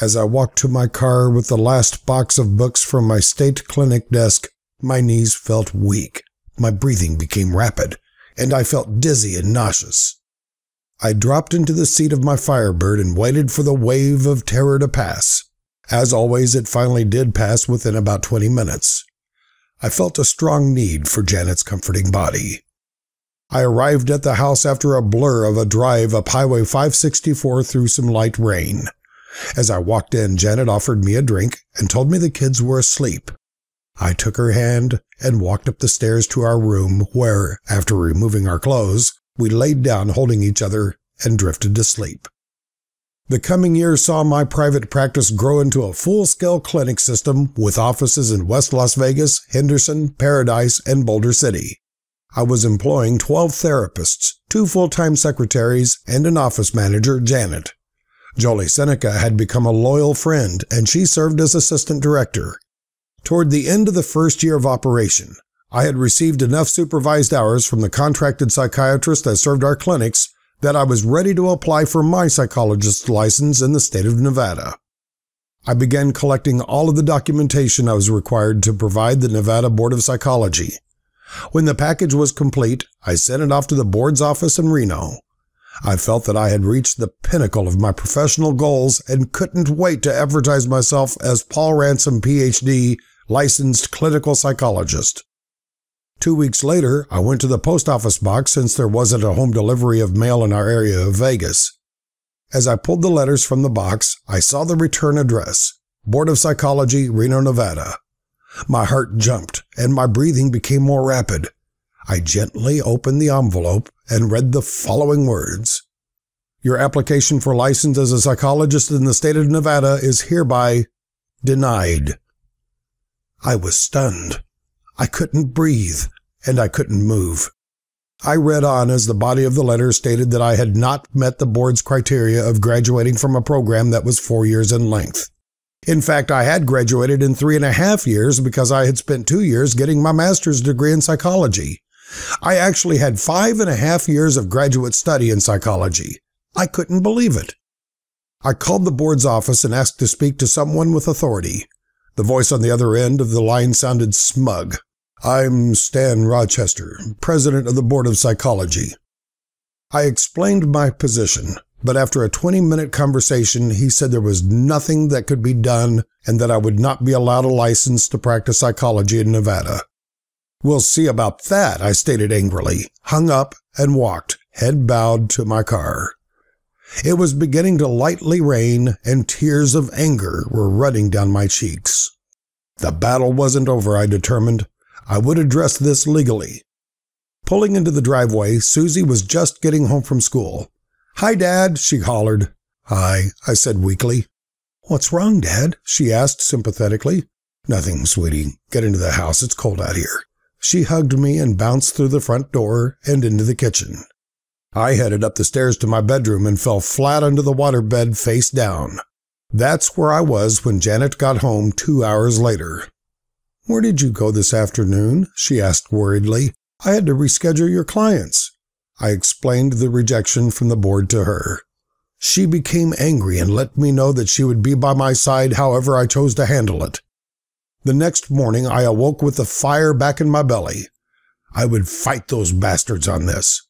As I walked to my car with the last box of books from my state clinic desk, my knees felt weak, my breathing became rapid, and I felt dizzy and nauseous. I dropped into the seat of my Firebird and waited for the wave of terror to pass. As always, it finally did pass within about 20 minutes. I felt a strong need for Janet's comforting body. I arrived at the house after a blur of a drive up Highway 564 through some light rain. As I walked in, Janet offered me a drink and told me the kids were asleep. I took her hand and walked up the stairs to our room where, after removing our clothes, we laid down holding each other and drifted to sleep. The coming year saw my private practice grow into a full-scale clinic system with offices in West Las Vegas, Henderson, Paradise, and Boulder City. I was employing 12 therapists, 2 full-time secretaries, and an office manager, Janet. Jolie Seneca had become a loyal friend, and she served as assistant director. Toward the end of the first year of operation, I had received enough supervised hours from the contracted psychiatrist that served our clinics that I was ready to apply for my psychologist's license in the state of Nevada. I began collecting all of the documentation I was required to provide the Nevada Board of Psychology. When the package was complete, I sent it off to the board's office in Reno. I felt that I had reached the pinnacle of my professional goals and couldn't wait to advertise myself as Paul Ransom, Ph.D., licensed clinical psychologist. 2 weeks later, I went to the post office box since there wasn't a home delivery of mail in our area of Vegas. As I pulled the letters from the box, I saw the return address, Board of Psychology, Reno, Nevada. My heart jumped, and my breathing became more rapid. I gently opened the envelope and read the following words. Your application for license as a psychologist in the state of Nevada is hereby denied. I was stunned. I couldn't breathe, and I couldn't move. I read on as the body of the letter stated that I had not met the board's criteria of graduating from a program that was 4 years in length. In fact, I had graduated in 3.5 years because I had spent 2 years getting my master's degree in psychology. I actually had 5.5 years of graduate study in psychology. I couldn't believe it. I called the board's office and asked to speak to someone with authority. The voice on the other end of the line sounded smug. I'm Stan Rochester, president of the Board of Psychology. I explained my position, but after a 20-minute conversation, he said there was nothing that could be done and that I would not be allowed a license to practice psychology in Nevada. We'll see about that, I stated angrily, hung up, and walked, head bowed, to my car. It was beginning to lightly rain, and tears of anger were running down my cheeks. The battle wasn't over, I determined. I would address this legally. Pulling into the driveway, Susie was just getting home from school. Hi, Dad, she hollered. Hi, I said weakly. What's wrong, Dad? She asked sympathetically. Nothing, sweetie. Get into the house. It's cold out here. She hugged me and bounced through the front door and into the kitchen. I headed up the stairs to my bedroom and fell flat onto the waterbed face down. That's where I was when Janet got home 2 hours later. Where did you go this afternoon? She asked worriedly. I had to reschedule your clients. I explained the rejection from the board to her. She became angry and let me know that she would be by my side however I chose to handle it. The next morning I awoke with the fire back in my belly. I would fight those bastards on this.